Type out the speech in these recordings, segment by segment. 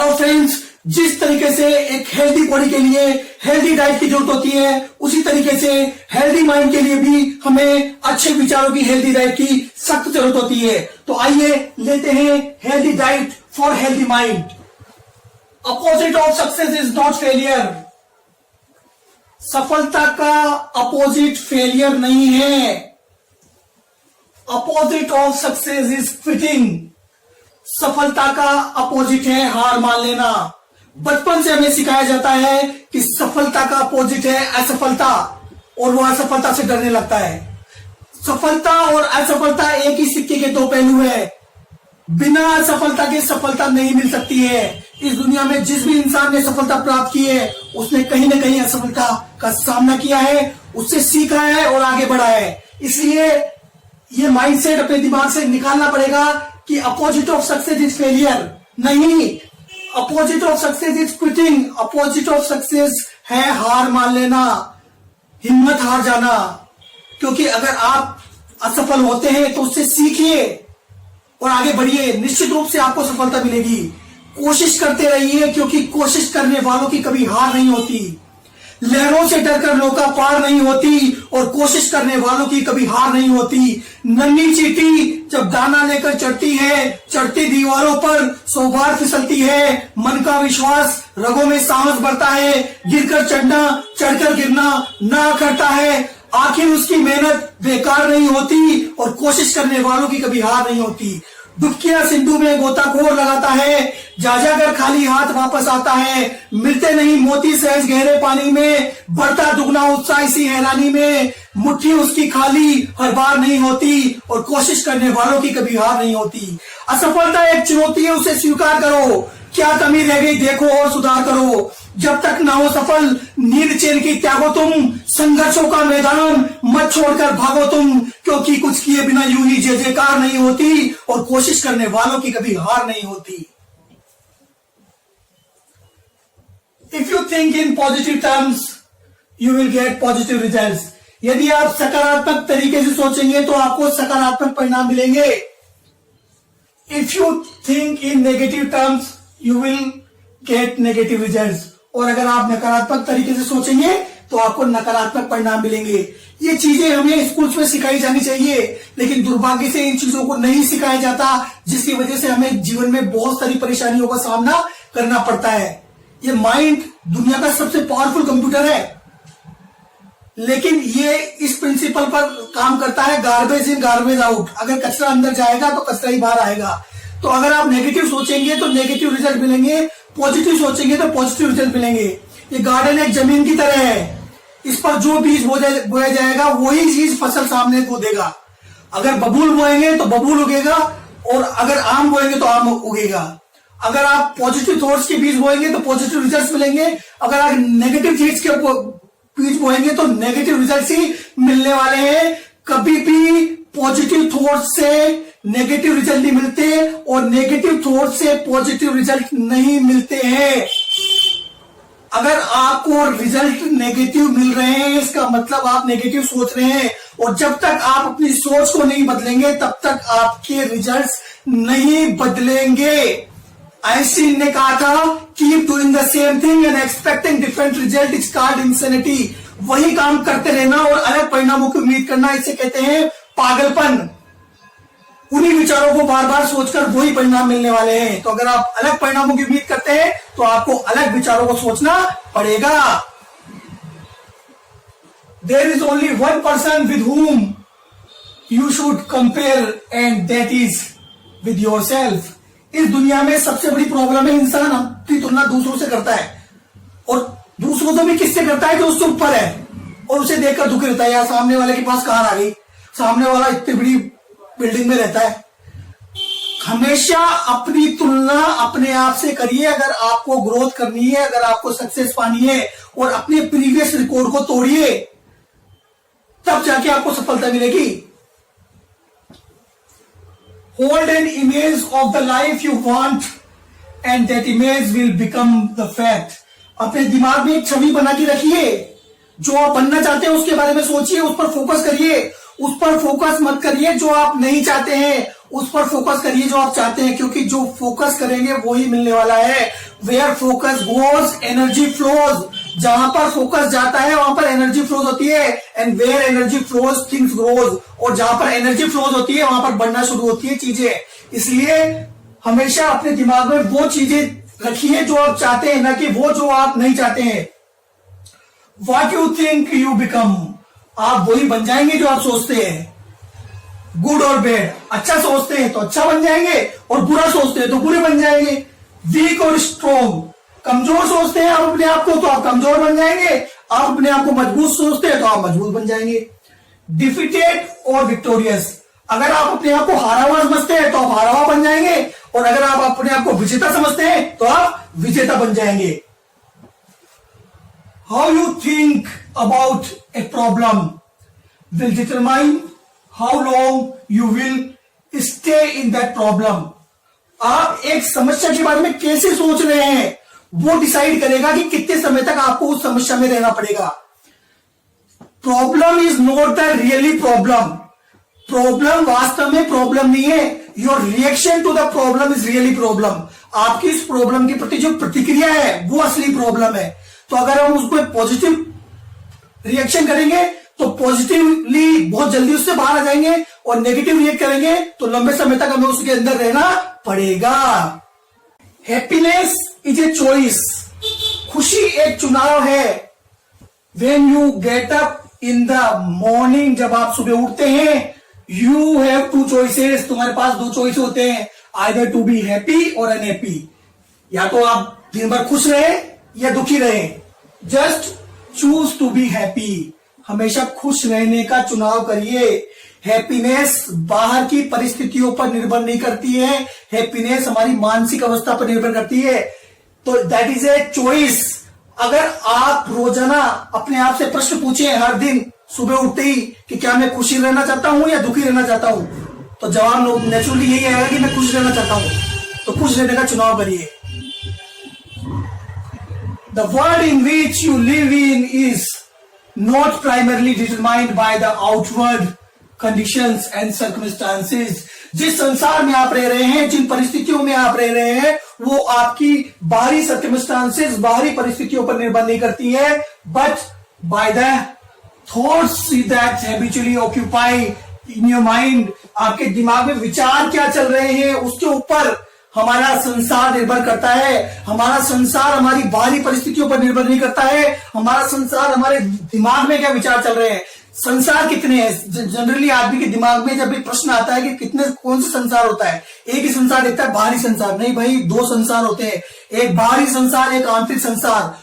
Hello friends, जिस तरीके से एक हेल्दी बॉडी के लिए हेल्दी डाइट की जरूरत होती है, उसी तरीके से हेल्दी माइंड के लिए भी हमें अच्छे विचारों की हेल्दी डाइट की सख्त जरूरत होती है। तो आइए लेते हैं healthy diet for healthy mind. Opposite of success is not failure. सफलता का अपोजिट फेलियर नहीं है। Opposite of success is quitting. सफलता का अपोजिट है हार मान लेना। बचपन से हमें सिखाया जाता है कि सफलता का अपोजिट है असफलता, और वो असफलता से डरने लगता है। सफलता और असफलता एक ही सिक्के के दो पहलू है। बिना असफलता के सफलता नहीं मिल सकती है। इस दुनिया में जिस भी इंसान ने सफलता प्राप्त की है, उसने कहीं ना कहीं असफलता का सामना किया है, उससे सीखा है और आगे बढ़ा है। इसलिए ये माइंडसेट अपने दिमाग से निकालना पड़ेगा कि opposite of success is failure नहीं, opposite of success is quitting. Opposite of success है हार मान लेना, हिम्मत हार जाना। क्योंकि अगर आप असफल होते हैं तो उससे सीखिए और आगे बढ़िए। निश्चित रूप से आपको सफलता मिलेगी। कोशिश करते रहिए, क्योंकि कोशिश करने वालों की कभी हार नहीं होती। लहरों से डरकर नौका पार नहीं होती, और कोशिश करने वालों की कभी हार नहीं होती। नन्ही चींटी जब दाना लेकर चढ़ती है, चढ़ती दीवारों पर 100 बार फिसलती है। मन का विश्वास, रगों में साहस बढ़ता है। गिरकर चढ़ना, चढ़कर गिरना ना करता है। आखिर उसकी मेहनत बेकार नहीं होती, और कोशिश करने वालों की कभी हार नहीं होती। डुबकियां सिंधु में गोताखोर लगाता है, जा जाकर खाली हाथ वापस आता है। मिलते नहीं मोती सहज गहरे पानी में, बढ़ता दुगना उत्साह इसी हैरानी में। मुट्ठी उसकी खाली हर बार नहीं होती, और कोशिश करने वालों की कभी हार नहीं होती। असफलता एक चुनौती है, उसे स्वीकार करो। क्या कमी रह गई देखो और सुधार करो। जब तक ना हो सफल, नींद चैन की त्यागो तुम। संघर्षों का मैदान मत छोड़कर भागो तुम, क्योंकि कुछ किए बिना यूं ही जय जयकार नहीं होती, और कोशिश करने वालों की कभी हार नहीं होती। If you think in positive terms, you will get positive results. यदि आप सकारात्मक तरीके से सोचेंगे तो आपको सकारात्मक परिणाम मिलेंगे। If you think in negative terms, you will get negative results. और अगर आप नकारात्मक तरीके से सोचेंगे तो आपको नकारात्मक परिणाम मिलेंगे। ये चीजें हमें स्कूल्स में सिखाई जानी चाहिए, लेकिन दुर्भाग्य से इन चीजों को नहीं सिखाया जाता, जिसकी वजह से हमें जीवन में बहुत सारी परेशानियों का सामना करना पड़ता है। ये माइंड दुनिया का सबसे पावरफुल कंप्यूटर है, लेकिन ये इस प्रिंसिपल पर काम करता है, गार्बेज इन गार्बेज आउट। अगर कचरा अंदर जाएगा तो कचरा ही बाहर आएगा। तो अगर आप नेगेटिव सोचेंगे तो नेगेटिव रिजल्ट मिलेंगे, पॉजिटिव सोचेंगे तो पॉजिटिव रिजल्ट मिलेंगे। ये गार्डन एक जमीन की तरह है, इस पर जो बीज बोया जाएगा वही चीज फसल सामने को देगा। अगर बबूल बोएंगे तो बबूल उगेगा, और अगर आम बोएंगे तो आम उगेगा। अगर आप पॉजिटिव थॉट्स के बीज बोएंगे तो पॉजिटिव रिजल्ट मिलेंगे। अगर आप नेगेटिव चीज के बीज बोएंगे तो नेगेटिव रिजल्ट ही मिलने वाले हैं। कभी भी पॉजिटिव थॉट से नेगेटिव रिजल्ट नहीं मिलते, और नेगेटिव थॉट से पॉजिटिव रिजल्ट नहीं मिलते हैं। अगर आपको रिजल्ट नेगेटिव मिल रहे हैं, इसका मतलब आप नेगेटिव सोच रहे हैं, और जब तक आप अपनी सोच को नहीं बदलेंगे तब तक आपके रिजल्ट्स नहीं बदलेंगे। आइंस्टीन ने कहा था, keep doing the same thing and expecting different result is called insanity. वही काम करते रहना और अलग परिणामों की उम्मीद करना, इसे कहते हैं पागलपन। उन्हीं विचारों को बार बार सोचकर वही परिणाम मिलने वाले हैं। तो अगर आप अलग परिणामों की उम्मीद करते हैं तो आपको अलग विचारों को सोचना पड़ेगा। There is only one person with whom you should compare, and that is with yourself। इस दुनिया में सबसे बड़ी प्रॉब्लम है इंसान अपनी तुलना दूसरों से करता है, और दूसरों से भी किससे करता है जो उससे ऊपर है, और उसे देखकर दुखी रहता है, यार सामने वाले के पास कार आ गई, सामने वाला इतनी बड़ी बिल्डिंग में रहता है। हमेशा अपनी तुलना अपने आप से करिए। अगर आपको ग्रोथ करनी है, अगर आपको सक्सेस पानी है, और अपने प्रीवियस रिकॉर्ड को तोड़िए, तब जाके आपको सफलता मिलेगी। Hold an image of the life you want, and that image will become the fact. अपने दिमाग में एक छवि बना के रखिए, जो आप बनना चाहते हैं उसके बारे में सोचिए, उस पर फोकस करिए। उस पर फोकस मत करिए जो आप नहीं चाहते हैं, उस पर फोकस करिए जो आप चाहते हैं, क्योंकि जो फोकस करेंगे वो ही मिलने वाला है। Where focus goes energy flows, जहां पर फोकस जाता है वहां पर एनर्जी फ्लोज होती है। And where energy flows things grows, और जहां पर एनर्जी फ्लोज होती है वहां पर बढ़ना शुरू होती है चीजें। इसलिए हमेशा अपने दिमाग में वो चीजें रखिए जो आप चाहते हैं, ना कि वो जो आप नहीं चाहते हैं। What you think you become, आप वही बन जाएंगे जो आप सोचते हैं। गुड और बैड, अच्छा सोचते हैं तो अच्छा बन जाएंगे, और बुरा सोचते हैं तो बुरे बन जाएंगे। वीक और स्ट्रॉन्ग, कमजोर सोचते हैं आप अपने आप को तो आप कमजोर बन जाएंगे, आप अपने आप को मजबूत सोचते हैं तो आप मजबूत बन जाएंगे। डिफीटेड और विक्टोरियस, अगर आप अपने आप को हारा हुआ समझते हैं तो आप हारा हुआ बन जाएंगे, और अगर आप अपने आप को विजेता समझते हैं तो आप विजेता बन जाएंगे। How you think about a problem will determine how long you will stay in that problem. आप एक समस्या के बारे में कैसे सोच रहे हैं वो डिसाइड करेगा कि कितने समय तक आपको उस समस्या में रहना पड़ेगा। Problem is not the really problem, problem वास्तव में प्रॉब्लम नहीं है। Your reaction to the problem is really problem, आपकी इस प्रॉब्लम के प्रति जो प्रतिक्रिया है वो असली प्रॉब्लम है। तो अगर हम उसको पॉजिटिव रिएक्शन करेंगे तो पॉजिटिवली बहुत जल्दी उससे बाहर आ जाएंगे, और नेगेटिव रिएक्ट करेंगे तो लंबे समय तक हमें उसके अंदर रहना पड़ेगा। हैप्पीनेस इज ए चॉइस, खुशी एक चुनाव है। When you get up in the morning, जब आप सुबह उठते हैं, यू हैव टू चॉइसेस, तुम्हारे पास दो चॉइस होते हैं, आइदर टू बी हैप्पी और अनहैप्पी। या तो आप दिन भर खुश रहे या दुखी रहे, just choose to be happy, हमेशा खुश रहने का चुनाव करिए। हैप्पीनेस बाहर की परिस्थितियों पर निर्भर नहीं करती है, हैप्पीनेस हमारी मानसिक अवस्था पर निर्भर करती है। तो दैट इज ए चॉइस। अगर आप रोजाना अपने आप से प्रश्न पूछें हर दिन सुबह उठते ही कि क्या मैं खुशी रहना चाहता हूं या दुखी रहना चाहता हूं, तो जवाब नेचुरली यही आएगा कि मैं खुश रहना चाहता हूं। तो खुश रहने का चुनाव करिए। The world in which you live in is not primarily determined by the outward conditions and circumstances. जिस संसार में आप रह रहे हैं, जिन परिस्थितियों में आप रह रहे हैं, वो आपकी बाहरी सर्कमस्टांसेस, बाहरी परिस्थितियों पर निर्भर नहीं करती है, but by the thoughts that habitually occupy in your mind. आपके दिमाग में विचार क्या चल रहे हैं उसके ऊपर हमारा संसार निर्भर करता है। हमारा संसार हमारी बाहरी परिस्थितियों पर निर्भर नहीं करता है, हमारा संसार हमारे दिमाग में क्या विचार चल रहे हैं। संसार कितने हैं? जनरली आदमी के दिमाग में जब भी प्रश्न आता है कि कितने कौन सा संसार होता है, एक ही संसार देखता है, बाहरी संसार नहीं भाई, दो संसार होते हैं, एक बाहरी संसार, एक आंतरिक संसार।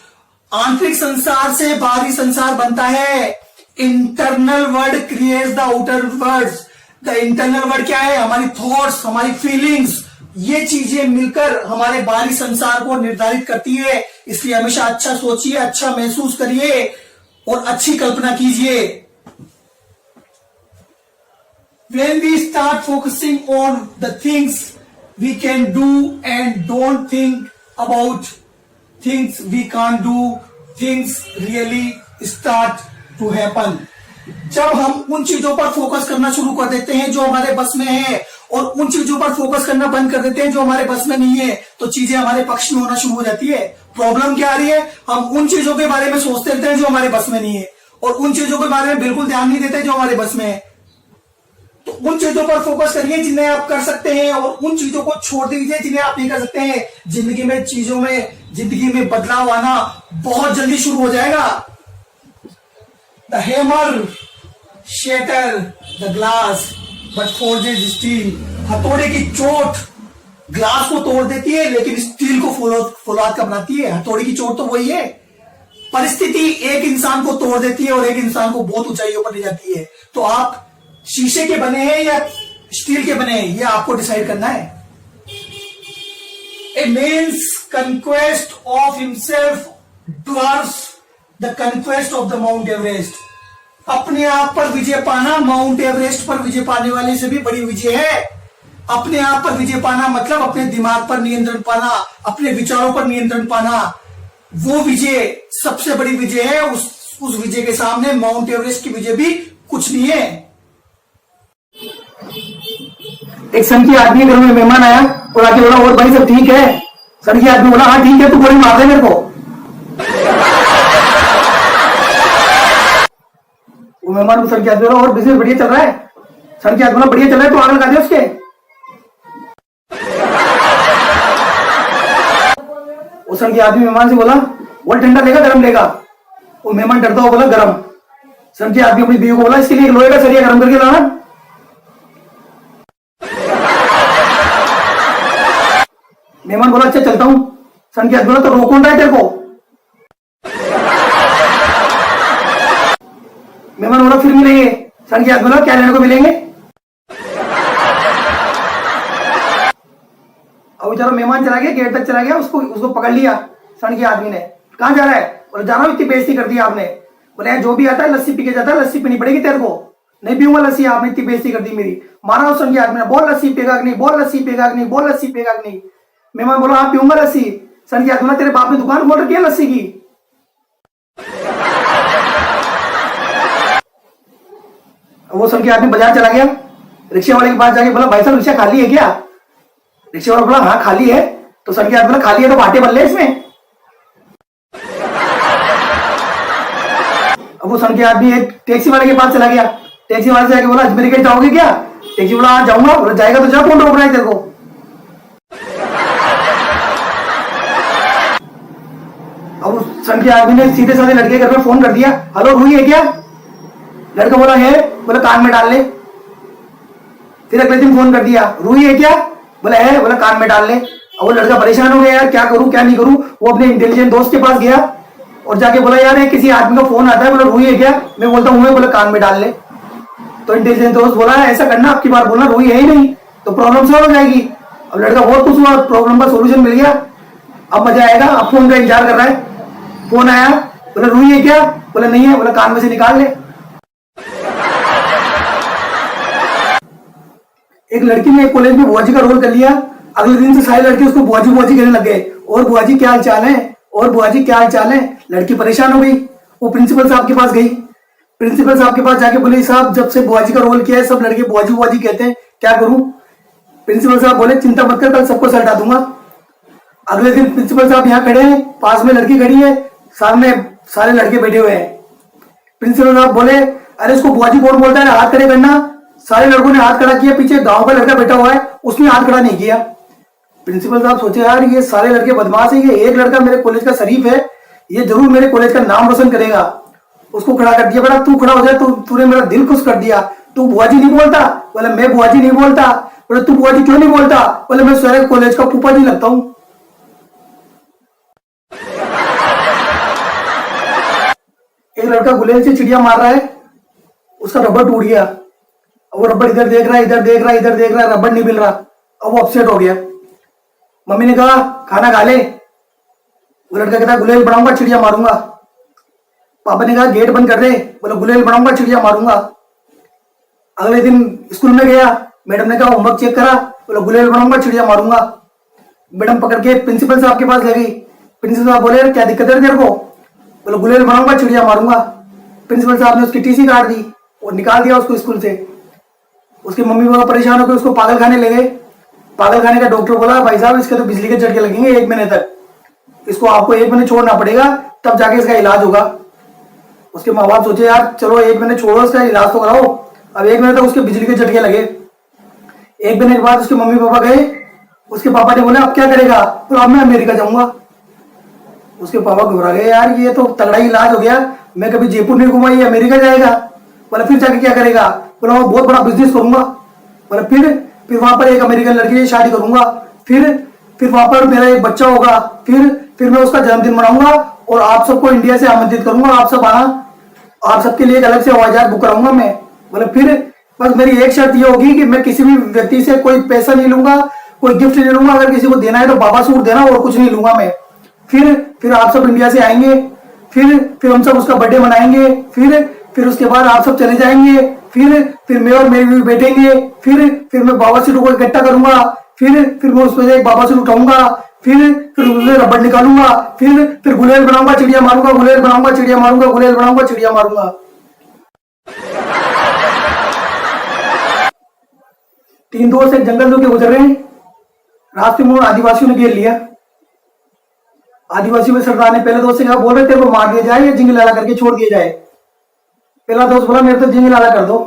आंतरिक संसार से बाहरी संसार बनता है। Internal word creates the outer words. The internal word क्या है? हमारी थॉट्स, हमारी फीलिंग्स, ये चीजें मिलकर हमारे बाहरी संसार को निर्धारित करती है। इसलिए हमेशा अच्छा सोचिए, अच्छा महसूस करिए और अच्छी कल्पना कीजिए। When we start focusing on the things we can do and don't think about things we can't do, things really start to happen. जब हम उन चीजों पर फोकस करना शुरू कर देते हैं जो हमारे बस में है, और उन चीजों पर फोकस करना बंद कर देते हैं जो हमारे बस में नहीं है, तो चीजें हमारे पक्ष में होना शुरू हो जाती है। प्रॉब्लम क्या आ रही है? हम उन चीजों के बारे में सोचते रहते हैं जो हमारे बस में नहीं है, और उन चीजों के बारे में बिल्कुल ध्यान नहीं देते जो हमारे बस में है। तो उन चीजों पर फोकस करिए जिन्हें आप कर सकते हैं, और उन चीजों को छोड़ दीजिए जिन्हें आप नहीं कर सकते हैं। जिंदगी में बदलाव आना बहुत जल्दी शुरू हो जाएगा। The hammer shatter the glass but forges steel. हथौड़े की चोट ग्लास को तोड़ देती है लेकिन स्टील को फौलाद का बनाती है। हथौड़े की चोट तो वही है। परिस्थिति एक इंसान को तोड़ देती है और एक इंसान को बहुत ऊंचाइयों पर ले जाती है। तो आप शीशे के बने हैं या स्टील के बने हैं, ये आपको डिसाइड करना है। A man's conquest of himself dwarfs the conquest of the Mount Everest. अपने आप पर विजय पाना माउंट एवरेस्ट पर विजय पाने वाले से भी बड़ी विजय है। अपने आप पर विजय पाना मतलब अपने दिमाग पर नियंत्रण पाना, अपने विचारों पर नियंत्रण पाना, वो विजय सबसे बड़ी विजय है। उस विजय के सामने माउंट एवरेस्ट की विजय भी कुछ नहीं है। एक सन की आदमी घर में मेहमान आया और आके बोला और भाई सब ठीक है। सन की आदमी बोला हाँ ठीक है, तू गोली मार दे मेरे को। वो मेहमान सन की आदमी बोला और बिजनेस बढ़िया चल रहा है। सन की आदमी बोला बढ़िया चल रहा है, तो आग लगा दे उसके। वो सन की आदमी मेहमान से बोला वो ठंडा लेगा गरम लेगा। वो मेहमान डरता हुआ बोला गरम। सन की आदमी अपनी बीवी को बोला इसके लिए लोहे का सरिया गरम करके लाना। मेहमान बोला अच्छा चलता हूं। सन की आदमी बोला तो रोक कौन रहा है तेरे को। मेहमान बोला फिर मिलेंगे। सन की आदमी बोला क्या लेने को मिलेंगे। अब बेचारा मेहमान चला गया, गेट तक चला गया, उसको उसको पकड़ लिया सन की आदमी ने। कहां जा रहा है? बोला जा रहा हूं, इतनी बेइज्जती कर दी आपने। बोले जो भी आता है लस्सी पी के जाता है, लस्सी पीनी पड़ेगी तेरे को। नहीं पीऊंगा लस्सी, आपने इतनी बेइज्जती कर दी मेरी। मारा उस सन की आदमी ने, बोल लस्सी पिएगा कि नहीं, बोल लस्सी पिएगा कि नहीं, बोल लस्सी पिएगा कि नहीं। मेहमान बोला हाँ पीऊंगा लस्सी। सन की आदमी तेरे बाप ने दुकान खोल रखी है लस्सी की। वो सन की आदमी बाजार चला गया, रिक्शे वाले के पास जाके बोला भाई साहब रिक्शा खाली है क्या। रिक्शे वाला बोला हाँ खाली है। तो सन की आदमी बोला खाली है तो बाटे बल्ले इसमें। अब वो सन के आदमी एक टैक्सी वाले के पास चला गया। टैक्सी वाले से जाके बोला अजमेर के जाओगे क्या। टैक्सी बोला हाँ जाऊंगा। बोला जाएगा तो जा, कौन रोक रहा है तेरे को। अब उस सन के आदमी ने सीधे साधे लड़के के घर में फोन कर दिया, हेलो रूही है क्या। लड़का बोला है। बोला कान में डाल ले। फिर अगले दिन फोन कर दिया, रूही है क्या। बोला है। बोला कान में डाल ले। अब वो लड़का परेशान हो गया, यार क्या करूं क्या नहीं करूं। वो अपने इंटेलिजेंट दोस्त के पास गया और जाके बोला यार किसी आदमी का फोन आता है, बोला रूही है क्या। मैं बोलता हूँ, बोला कान में डाल ले। तो इंटेलिजेंट दोस्त बोला ऐसा करना, आपकी बार बोलना रूही है ही नहीं तो प्रॉब्लम सॉल्व हो जाएगी। अब लड़का बहुत खुश हुआ, प्रॉब्लम का सोल्यूशन मिल गया, अब मजा आएगा। अब फोन का इंतजार कर रहा है। फोन आया, बोला रूही है क्या। बोला नहीं है। बोला कान में से निकाल ले। एक लड़की ने कॉलेज में बुआजी का रोल कर लिया। अगले दिन से सारे लड़के उसको बुआजी बुआजी कहने लग गए, और बुआजी क्या हाल चाल है, और बुआजी क्या हाल चाल है। लड़की परेशान हो गई, वो प्रिंसिपल साहब के पास गई। प्रिंसिपल साहब के पास जाके बोले साहब जब से बुआजी का रोल किया है सब लड़के बुआजी बुआजी कहते हैं, क्या करूं। प्रिंसिपल साहब बोले चिंता मत कर, कल सबको सल्टा दूंगा। अगले दिन प्रिंसिपल साहब यहाँ खड़े हैं, पास में लड़की खड़ी है, सामने सारे लड़के बैठे हुए हैं। प्रिंसिपल साहब बोले अरे इसको बुआजी कौन बोलता है, हाथ खड़े करना। सारे लड़कों ने हाथ खड़ा किया, पीछे गांव का लड़का बैठा हुआ है उसने हाथ खड़ा नहीं किया। प्रिंसिपल साहब सोचे यार ये सारे लड़के बदमाश है, ये एक लड़का मेरे कॉलेज का शरीफ है, ये जरूर मेरे कॉलेज का नाम रोशन करेगा। उसको खड़ा कर दिया, बेटा तू खड़ा हो जाए, तूने मेरा दिल खुश कर दिया। तू बुआजी नहीं बोलता। बोले मैं बुआजी नहीं बोलता। बोले तू बुआजी क्यों नहीं बोलता। बोले मैं सारे कॉलेज का फूफा जी लगता हूं। एक लड़का गुलेल से चिड़िया मार रहा है, उसका रबड़ टूट गया। वो रबड़ इधर देख रहा है, इधर देख रहा है, इधर देख रहा है, रबड़ नहीं मिल रहा। अब वो अपसेट हो गया। मम्मी ने कहा खाना खा ले। वो लड़का कहता गुलेल बनाऊंगा चिड़िया मारूंगा। पापा ने कहा गेट बंद कर दे। बोला गुलेल बनाऊंगा चिड़िया मारूंगा। अगले दिन स्कूल में गया, मैडम ने कहा होमवर्क चेक करा। बोला गुलेल बनाऊंगा चिड़िया मारूंगा। मैडम पकड़ के प्रिंसिपल साहब के पास ले गई। प्रिंसिपल साहब बोले क्या दिक्कत है तेरे को। बोला गुलेल बनाऊंगा चिड़िया मारूंगा। प्रिंसिपल साहब ने उसकी टीसी काट दी और निकाल दिया उसको स्कूल से। उसके मम्मी पापा परेशान होकर उसको पागल खाने ले गए। पागल खाने का डॉक्टर बोला भाई साहब इसके तो बिजली के झटके लगेंगे 1 महीने तक, इसको आपको 1 महीने छोड़ना पड़ेगा तब जाके इसका इलाज होगा। उसके माँ बाप सोचे यार चलो 1 महीने छोड़ो, इसका इलाज तो कराओ। अब 1 महीने तक उसके बिजली के झटके लगे। 1 महीने के बाद उसके मम्मी पापा गए। उसके पापा ने बोला अब क्या करेगा। तो अब मैं अमेरिका जाऊंगा। उसके पापा घबरा गए, यार ये तो तगड़ा इलाज हो गया, मैं कभी जयपुर नहीं घुमा, ये अमेरिका जाएगा। बोला फिर जाके क्या करेगा। बोला वो बहुत बड़ा बिजनेस करूंगा। बोला फिर वहां पर एक अमेरिकन लड़की से शादी करूंगा, फिर वहां पर मेरा एक बच्चा होगा, फिर मैं उसका जन्मदिन मनाऊंगा और आप सबको इंडिया से आमंत्रित करूंगा, आप सब आना, आप सबके लिए एक अलग से हवाई जहाज बुक कराऊंगा मैं। बोले फिर बस मेरी एक शर्त ये होगी कि मैं किसी भी व्यक्ति से कोई पैसा नहीं लूंगा, कोई गिफ्ट नहीं लूंगा, अगर किसी को देना है तो बाबा सूट देना और कुछ नहीं लूंगा मैं। फिर आप सब इंडिया से आएंगे, फिर हम सब उसका बर्थडे मनाएंगे, फिर उसके बाद आप सब चले जाएंगे, फिर मैं और मेरी भी बैठेंगे, फिर मैं बाबा सीटों को इकट्ठा करूंगा, फिर मैं उसमें से एक बाबा सीट उठाऊंगा, फिर उसमें रबड़ निकालूंगा, फिर गुलेल बनाऊंगा चिड़िया मारूंगा, गुलेल बनाऊंगा चिड़िया मारूंगा, गुलेल बनाऊंगा चिड़िया मारूंगा। तीन दोस्त एक जंगल होके गुजर रहे हैं। रास्ते में आदिवासियों ने घेर लिया। आदिवासी में सरदार ने पहले दोस्त से कहा, बोल रहे तेरे को मार दिया जाए या जिंग लाला करके छोड़ दिया जाए। पहला दोस्त बोला, मेरे तो जिंग लाला कर दो।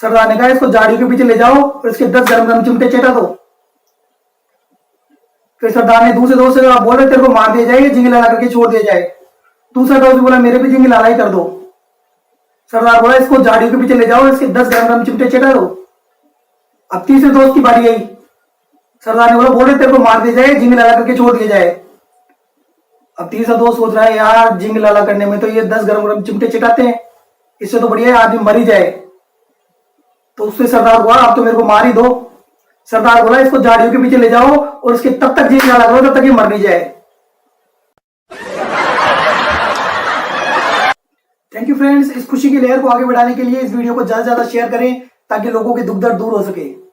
सरदार ने कहा, इसको झाड़ियों के पीछे ले जाओ और इसके 10 गरम गरम चिमटे चटा दो। फिर सरदार ने दूसरे दोस्त से कहा, बोल रहे तेरे को मार दिया जाए या जिंग लाला करके छोड़ दिया जाए। दूसरा दोस्त बोला, मेरे भी जिंग लाला ही कर दो। सरदार बोला, इसको झाड़ियों के पीछे ले जाओ, इसके 10 गरम गरम चिमटे चटा दो। अब तीसरे दोस्त की बारी आई। सरदार ने बोला, बोल रहे तेरे को मार दिया जाए, जिंग लाला करके छोड़ दिया जाए। अब तीसरा दोस्त सोच रहा है, यार जिंग लाला करने में तो ये 10 गरम गरम चिमटे चिटाते हैं, इससे तो बढ़िया है आदमी मर ही जाए। तो उससे सरदार बोला, आप तो मेरे को मार ही दो। सरदार बोला, इसको झाड़ियों के पीछे ले जाओ और इसके तब तक जिंग लाला करो तब तक ये मर नहीं जाए। Thank you friends. इस खुशी की लहर को आगे बढ़ाने के लिए इस वीडियो को ज्यादा से ज्यादा शेयर करें ताकि लोगों के दुख दर्द दूर हो सके।